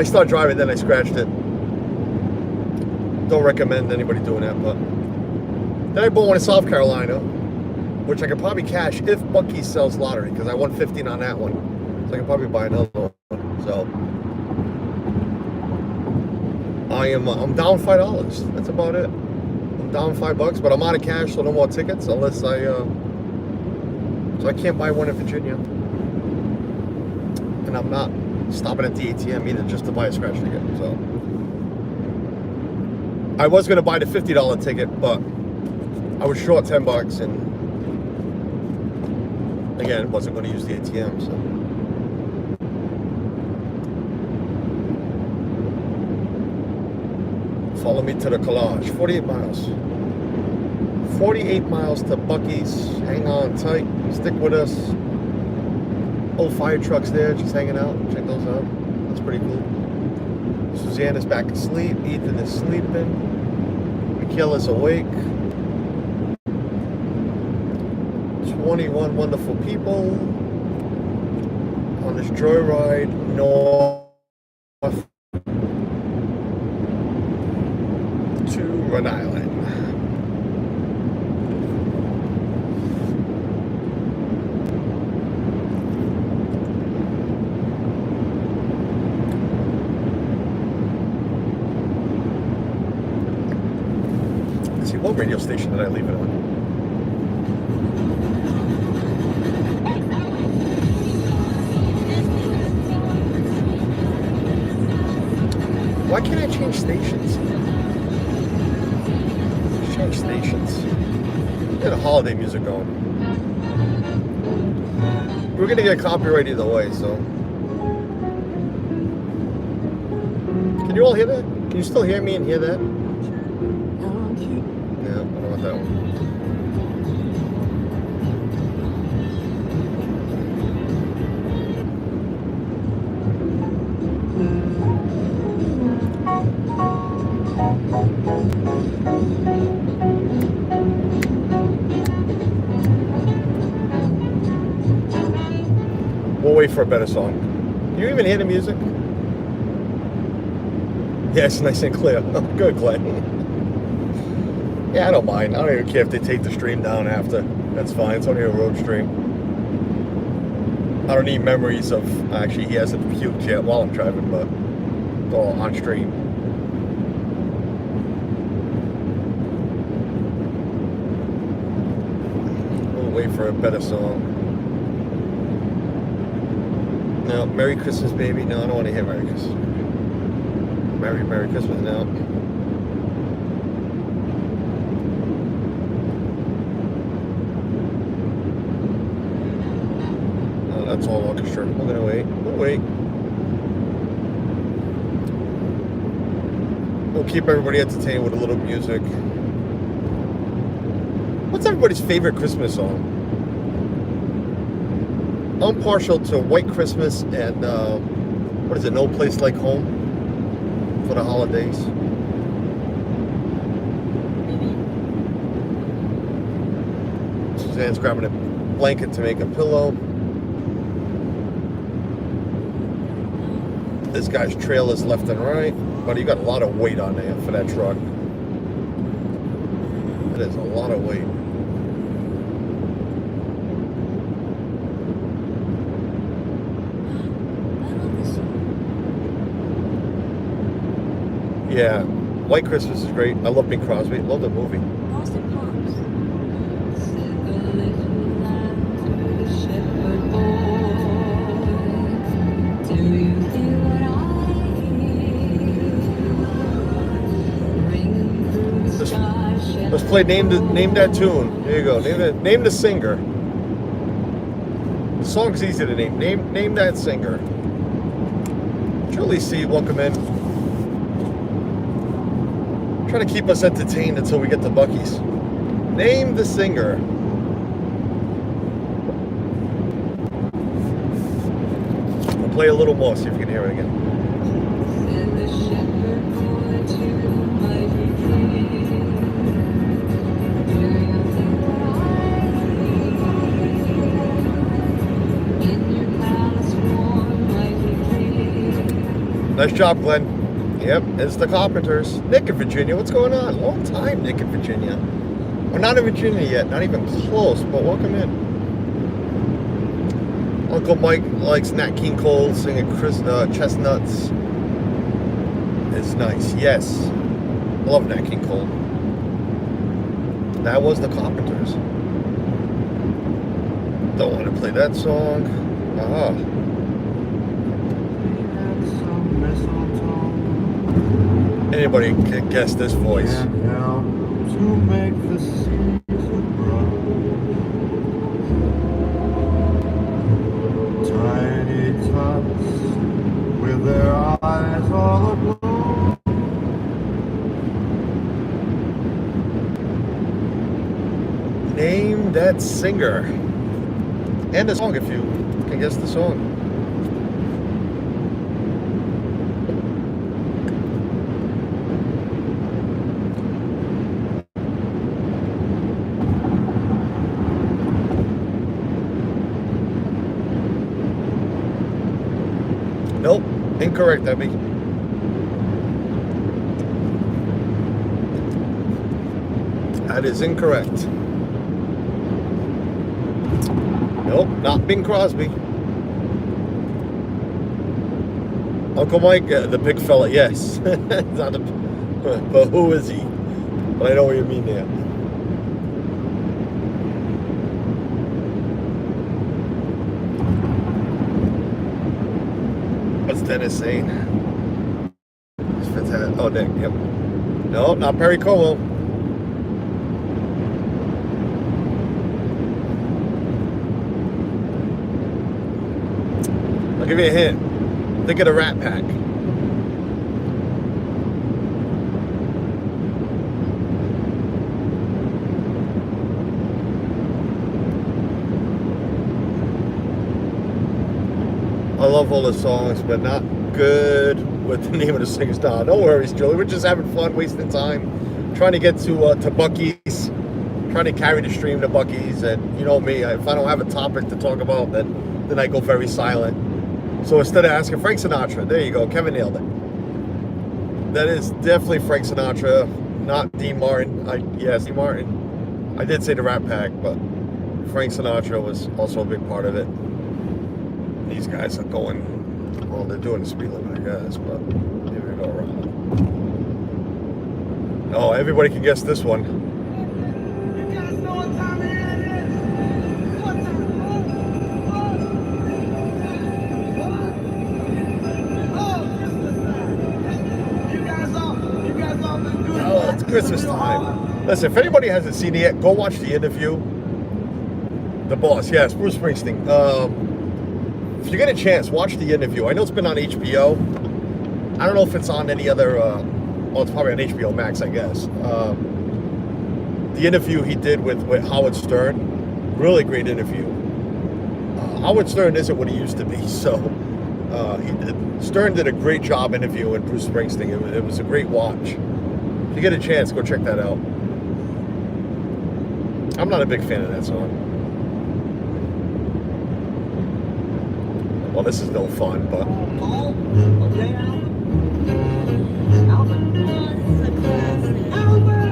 S1: started driving, then I scratched it. Don't recommend anybody doing that, but. Then I bought one in South Carolina, which I could probably cash if Buc-ee's sells lottery, because I won 15 on that one. So I can probably buy another one. So I'm down $5. That's about it. I'm down $5, but I'm out of cash, so no more tickets unless so I can't buy one in Virginia. And I'm not stopping at the ATM either just to buy a scratch ticket. So I was gonna buy the $50 ticket, but I was short 10 bucks, and again, wasn't going to use the ATM, so. Follow me to the collage. 48 miles. 48 miles to Buc-ee's. Hang on tight. Stick with us. Old fire trucks there, just hanging out. Check those out. That's pretty cool. Suzanne is back asleep. Ethan is sleeping. Michaela's awake. 21 wonderful people on this joyride north to Rhode Island. Let's see, what radio station did I leave it on? Why can't I change stations? Change stations. Get a holiday music going. We're gonna get copyright either way, so. Can you all hear that? Can you still hear me and hear that? Yeah, I don't know about that one. We'll wait for a better song. Can you even hear the music? Yeah, it's nice and clear. Good, Clay. Yeah, I don't mind. I don't even care if they take the stream down after. That's fine. It's only a road stream. I don't need memories of... Actually, he hasn't puked yet while I'm driving, but it's all on stream. We'll wait for a better song. No, Merry Christmas, baby. No, I don't want to hear Merry Christmas. Merry Christmas now. that's all orchestra. We're gonna wait. We'll wait. We'll keep everybody entertained with a little music. What's everybody's favorite Christmas song? I'm partial to White Christmas and what is it? No Place Like Home for the holidays. Suzanne's grabbing a blanket to make a pillow. This guy's trailers left and right, but you got a lot of weight on there for that truck. That is a lot of weight. Yeah, White Christmas is great. I love Bing Crosby. Love the movie.
S2: Boston Pops.
S1: Let's play name that tune. There you go. Name the singer. The song's easy to name. Name that singer. Julie C, welcome in. Trying to keep us entertained until we get to Buc-ee's. Name the singer. We'll play a little more, see if you can hear it again. Nice job, Glenn. Yep, it's the Carpenters. Nick in Virginia, what's going on? Long time, Nick in Virginia. We're not in Virginia yet, not even close, but welcome in. Uncle Mike likes Nat King Cole singing Chestnuts. It's nice, yes. I love Nat King Cole. That was the Carpenters. Don't want to play that song. Anybody can guess this voice.
S3: To make the season bright. Tiny tots with their eyes all aglow.
S1: Name that singer. And the song if you can guess the song. Nope, incorrect, Debbie. That is incorrect. Nope, not Bing Crosby. Uncle Mike, the big fella, yes. Not a, but who is he? But I know what you mean there. What's Dennis saying? It's fantastic. Oh, Nick, yep. No, not Perry Como. I'll give you a hint. Think of the Rat Pack. I love all the songs, but not good with the name of the singers. No worries, Julie. We're just having fun, wasting time, trying to get to Buc-ee's, trying to carry the stream to Buc-ee's. And you know me, if I don't have a topic to talk about, then I go very silent. So instead of asking Frank Sinatra, there you go, Kevin nailed it. That is definitely Frank Sinatra, not Dean Martin. Yes, Dean Martin. I did say the Rat Pack, but Frank Sinatra was also a big part of it. These guys are going, well, they're doing the speed limit, I guess, but here we go around. Oh, everybody can guess this one.
S4: You guys know what time it is? What time? Oh, Christmas time. You guys all been good.
S1: Oh, it's Christmas time. Listen, if anybody hasn't seen it yet, go watch the interview. The Boss, yes, Bruce Springsteen. If you get a chance, watch the interview. I know it's been on HBO. I don't know if it's on any other, well, it's probably on HBO Max, I guess. The interview he did with Howard Stern, really great interview. Howard Stern isn't what he used to be, so Stern did a great job interviewing Bruce Springsteen. It was a great watch. If you get a chance, go check that out. I'm not a big fan of that song. Well, this is no fun, but...
S4: Oh, okay. Alvin.
S2: This is a classic.
S4: Alvin.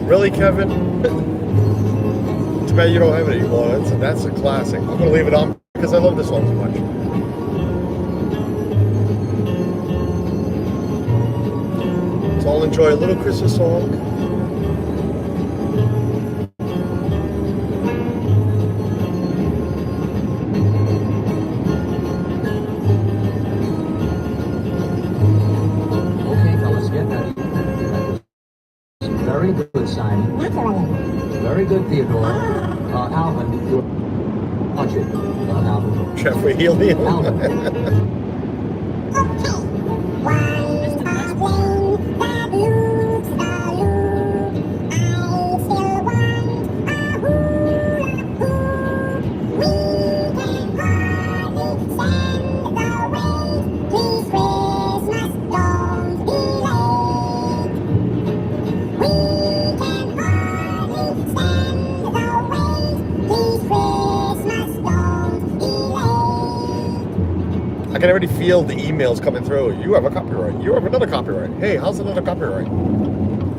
S1: Really, Kevin? Too bad you don't have it anymore. That's a classic. I'm gonna leave it on because I love this song so much. Let's all enjoy a little Christmas song.
S5: Okay, fellas, get ready. Very good, Simon. Very good, Theodore. Alvin, watch it. Alvin.
S1: Jeffrey Helium.
S5: Alvin.
S1: I can already feel the emails coming through. You have a copyright. You have another copyright. Hey, how's another copyright?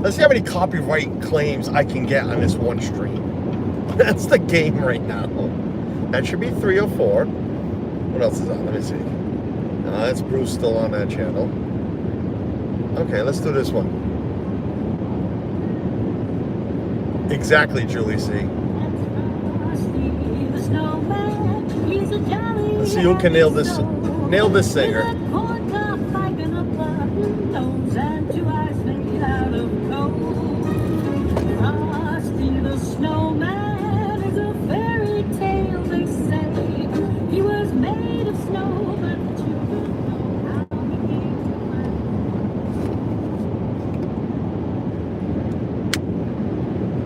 S1: Let's see how many copyright claims I can get on this one stream. That's the game right now. That should be 3 or 4. What else is on? Let me see. That's Bruce still on that channel. Okay, let's do this one. Exactly, Julie C. Let's see who can nail this singer.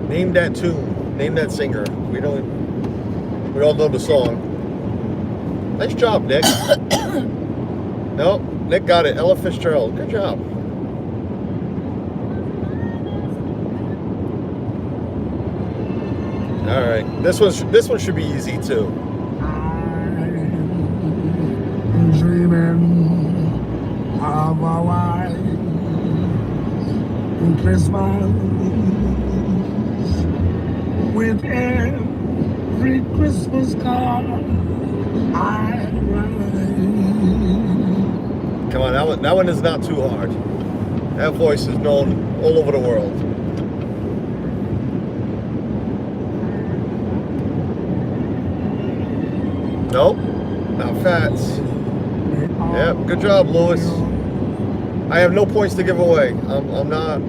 S1: Name that tune. Name that singer. We all know the song. Nice job, Nick. Nope, Nick got it. Ella Fitzgerald. Good job. All right, this one should be easy too.
S3: I'm dreaming of a white Christmas with every Christmas card I write.
S1: Come on, that one is not too hard. That voice is known all over the world. Nope, not Fats. Yep, good job, Lewis. I have no points to give away. I'm not.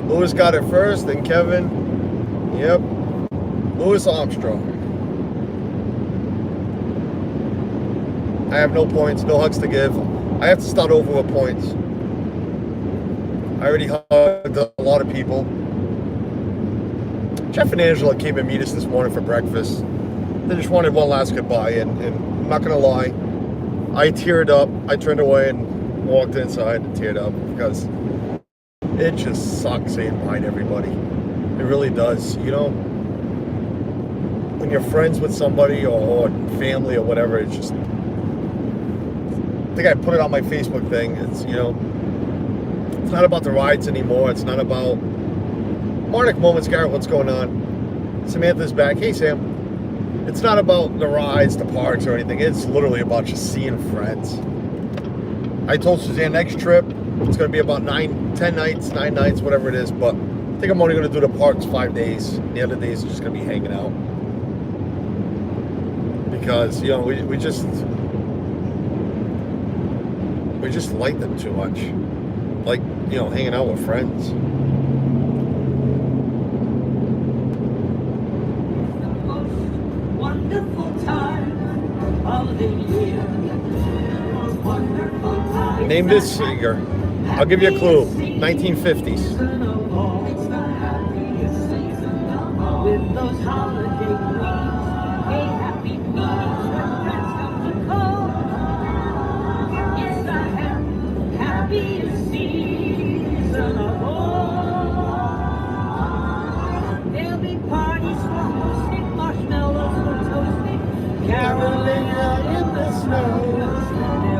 S1: Lewis got it first, then Kevin. Yep, Louis Armstrong. I have no points, no hugs to give. I have to start over with points. I already hugged a lot of people. Jeff and Angela came and meet us this morning for breakfast. They just wanted one last goodbye, and I'm not gonna lie, I teared up. I turned away and walked inside and teared up because it just sucks saying bye to everybody. It really does. You know, when you're friends with somebody or family or whatever, it's just. I think I put it on my Facebook thing. It's, you know, it's not about the rides anymore. It's not about Marnik Moments. Garrett, what's going on? Samantha's back. Hey, Sam. It's not about the rides, the parks, or anything. It's literally about just seeing friends. I told Suzanne next trip, it's going to be about 10 nights, 9 nights, whatever it is. But I think I'm only going to do the parks 5 days. The other days are just going to be hanging out. Because, you know, we just like them too much. Like, you know, hanging out with friends.
S6: Wonderful time of the year. Wonderful time.
S1: Name this singer. I'll give you a clue. 1950s.
S6: It's the happiest season of all. With those holiday greens, a happy meeting when friends come to call. It's the happiest season of all. There'll be parties for hosting, marshmallows for toasting, caroling out in the snow.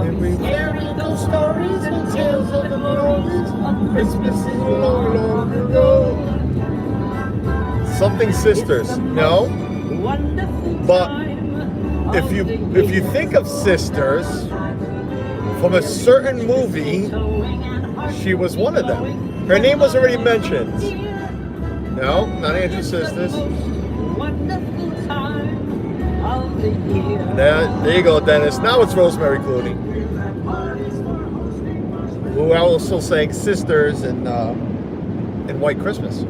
S6: There'll be scary ghost stories and tales of the glories of Christmases long, long ago.
S1: Something Sisters. No. But if you think of sisters from a certain movie, she was one of them. Her name was already mentioned. No, not Angie's sisters. There you go, Dennis. Now it's Rosemary Clooney, who also sang Sisters in White Christmas.